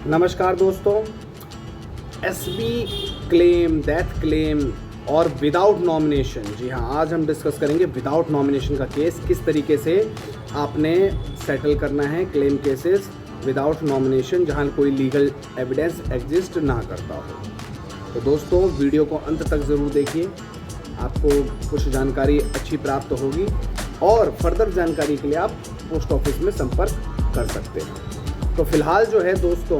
नमस्कार दोस्तों, SB claim, death claim और विदाउट नॉमिनेशन। जी हाँ, आज हम डिस्कस करेंगे विदाउट नॉमिनेशन का केस, किस तरीके से आपने सेटल करना है क्लेम केसेस विदाउट नॉमिनेशन, जहाँ कोई लीगल एविडेंस एग्जिस्ट ना करता हो। तो दोस्तों, वीडियो को अंत तक ज़रूर देखिए, आपको कुछ जानकारी अच्छी प्राप्त होगी और फर्दर जानकारी के लिए आप पोस्ट ऑफिस में संपर्क कर सकते हैं। तो फिलहाल जो है दोस्तों,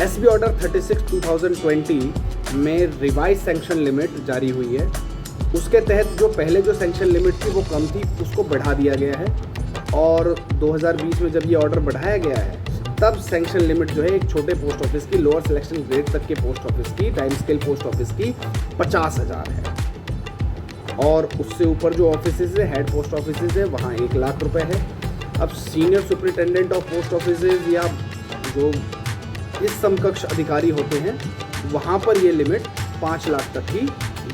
एसबी ऑर्डर 36/2020 में रिवाइज सैंक्शन लिमिट जारी हुई है। उसके तहत जो पहले जो सैंक्शन लिमिट थी वो कम थी, उसको बढ़ा दिया गया है और 2020 में जब ये ऑर्डर बढ़ाया गया है तब सैंक्शन लिमिट जो है एक छोटे पोस्ट ऑफिस की, लोअर सिलेक्शन ग्रेड तक के पोस्ट ऑफिस की, टाइम स्केल पोस्ट ऑफिस की 50,000 है और उससे ऊपर जो ऑफिसेज है, हेड पोस्ट ऑफिसेज है, वहाँ 1 लाख रुपए है। अब senior superintendent of post offices या जो इस समकक्ष अधिकारी होते हैं वहाँ पर ये लिमिट 5 लाख तक की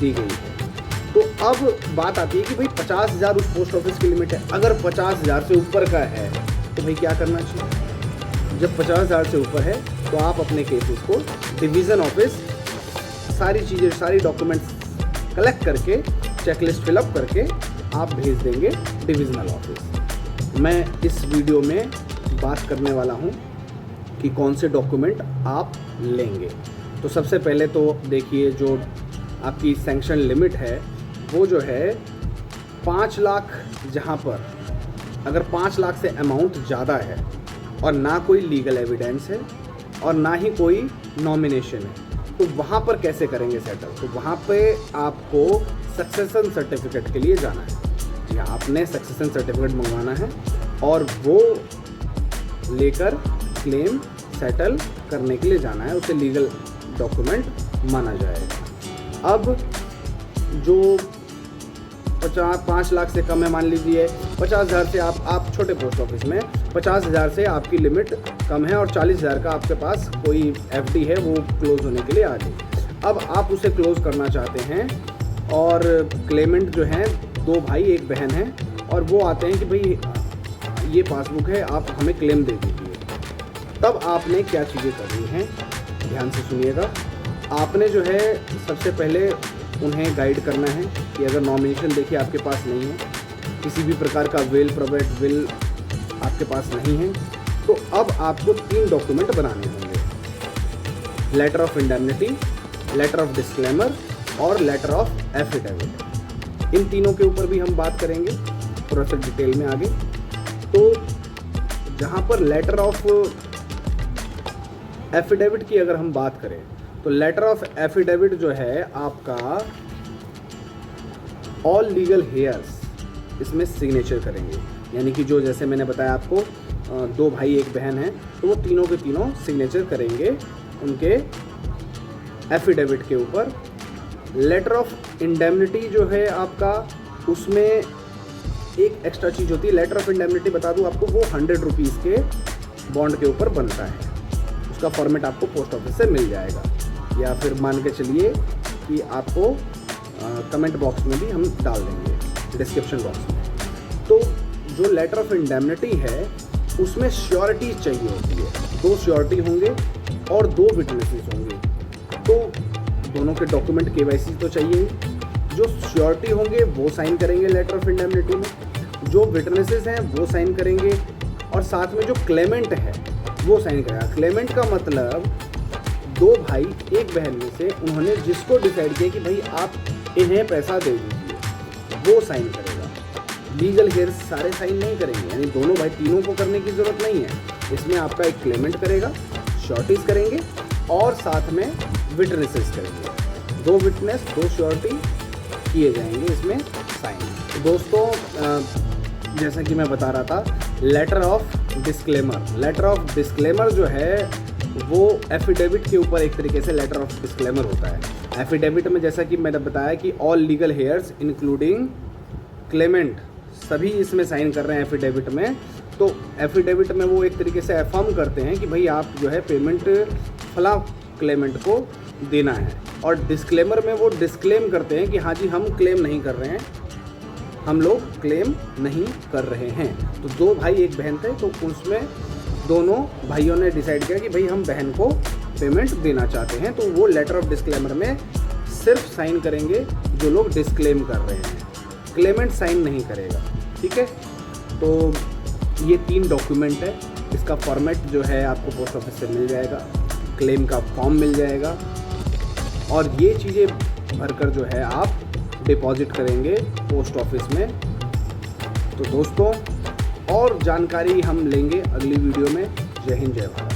दी गई है। तो अब बात आती है कि भाई 50,000 उस पोस्ट ऑफिस की लिमिट है, अगर 50,000 से ऊपर का है तो भाई क्या करना चाहिए? जब 50,000 से ऊपर है तो आप अपने केसेस को डिवीज़न ऑफिस सारी चीज़ें, सारी डॉक्यूमेंट्स कलेक्ट करके, चेकलिस्ट फिलअप करके आप भेज देंगे डिविज़नल ऑफिस। मैं इस वीडियो में बात करने वाला हूं कि कौन से डॉक्यूमेंट आप लेंगे। तो सबसे पहले तो देखिए, जो आपकी सैंक्शन लिमिट है वो जो है 5 लाख, जहां पर अगर 5 लाख से अमाउंट ज़्यादा है और ना कोई लीगल एविडेंस है और ना ही कोई नॉमिनेशन है, तो वहाँ पर कैसे करेंगे सेटल? तो वहाँ पे आपको सक्सेशन सर्टिफिकेट के लिए जाना है। जी हाँ, आपने सक्सेशन सर्टिफिकेट मंगवाना है और वो लेकर क्लेम सेटल करने के लिए जाना है, उसे लीगल डॉक्यूमेंट माना जाएगा। अब जो 5 लाख से कम है, मान लीजिए 50,000 से आप छोटे पोस्ट ऑफिस में 50,000 से आपकी लिमिट कम है और 40,000 का आपके पास कोई एफडी है, वो क्लोज होने के लिए आ गई। अब आप उसे क्लोज करना चाहते हैं और क्लेमेंट जो हैं 2 भाई 1 बहन है और वो आते हैं कि भाई ये पासबुक है, आप हमें क्लेम दे दीजिए। तब आपने क्या चीज़ें करनी हैं, ध्यान से सुनिएगा। आपने जो है सबसे पहले उन्हें गाइड करना है कि अगर नॉमिनेशन देखिए आपके पास नहीं है, किसी भी प्रकार का विल, प्रोबेट विल आपके पास नहीं है, तो अब आपको 3 डॉक्यूमेंट बनाने होंगे: letter of indemnity, letter of disclaimer और लेटर ऑफ एफिडेविट। इन तीनों के ऊपर भी हम बात करेंगे थोड़ा सा डिटेल में आगे। तो जहाँ पर लेटर ऑफ एफिडेविट की अगर हम बात करें, तो लेटर ऑफ एफिडेविट जो है आपका ऑल लीगल हेयर्स इसमें सिग्नेचर करेंगे, यानी कि जो जैसे मैंने बताया आपको 2 भाई 1 बहन है, तो वो तीनों के तीनों सिग्नेचर करेंगे उनके एफिडेविट के ऊपर। लेटर ऑफ इंडेमनिटी जो है आपका, उसमें एक एक्स्ट्रा चीज़ होती है। लेटर ऑफ इंडेमनिटी बता दूं आपको, वो 100 रुपीज़ के बॉन्ड के ऊपर बनता है। उसका फॉर्मेट आपको पोस्ट ऑफिस से मिल जाएगा, या फिर मान के चलिए कि आपको कमेंट बॉक्स में भी हम डाल देंगे, डिस्क्रिप्शन बॉक्स में। तो जो लेटर ऑफ इंडेमनिटी है उसमें श्योरिटी चाहिए होती है, 2 श्योरिटी होंगे और 2 विटनेसेस होंगे। तो दोनों के डॉक्यूमेंट केवाईसी तो चाहिए। जो श्योरिटी होंगे वो साइन करेंगे लेटर ऑफ इंडेमनिटी में, जो विटनेसेस हैं वो साइन करेंगे और साथ में जो क्लेमेंट है वो साइन करेगा। क्लेमेंट का मतलब 2 भाई 1 बहन में से उन्होंने जिसको डिसाइड किया कि भाई आप इन्हें पैसा दे दीजिए, वो साइन करेगा। लीगल हेयर्स सारे साइन नहीं करेंगे, यानी दोनों भाई, तीनों को करने की ज़रूरत नहीं है। इसमें आपका एक क्लेमेंट करेगा, श्योरिटीज़ करेंगे और साथ में विटनेसेस करेंगे। 2 विटनेस 2 श्योरिटी किए जाएंगे इसमें साइन। तो दोस्तों, जैसा कि मैं बता रहा था, letter of disclaimer, letter of disclaimer जो है वो एफिडेविट के ऊपर एक तरीके से लेटर ऑफ डिस्क्लेमर होता है। एफिडेविट में जैसा कि मैंने बताया कि all legal hairs including Clement सभी इसमें साइन कर रहे हैं एफिडेविट में। तो एफिडेविट में वो एक तरीके से अफर्म करते हैं कि भाई आप जो है पेमेंट फला क्लेमेंट को देना है, और डिस्क्लेमर में वो डिस्क्लेम करते हैं कि हाँ जी, हम क्लेम नहीं कर रहे हैं, हम लोग क्लेम नहीं कर रहे हैं। तो 2 भाई 1 बहन थे, तो उसमें दोनों भाइयों ने डिसाइड किया कि भाई हम बहन को पेमेंट देना चाहते हैं, तो वो लेटर ऑफ डिस्क्लेमर में सिर्फ साइन करेंगे जो लोग डिस्क्लेम कर रहे हैं, क्लेमेंट साइन नहीं करेगा। ठीक है, तो ये 3 डॉक्यूमेंट है। इसका फॉर्मेट जो है आपको पोस्ट ऑफिस से मिल जाएगा, क्लेम का फॉर्म मिल जाएगा, और ये चीज़ें भरकर जो है आप डिपॉजिट करेंगे पोस्ट ऑफिस में। तो दोस्तों, और जानकारी हम लेंगे अगली वीडियो में। जय हिंद, जय भारत।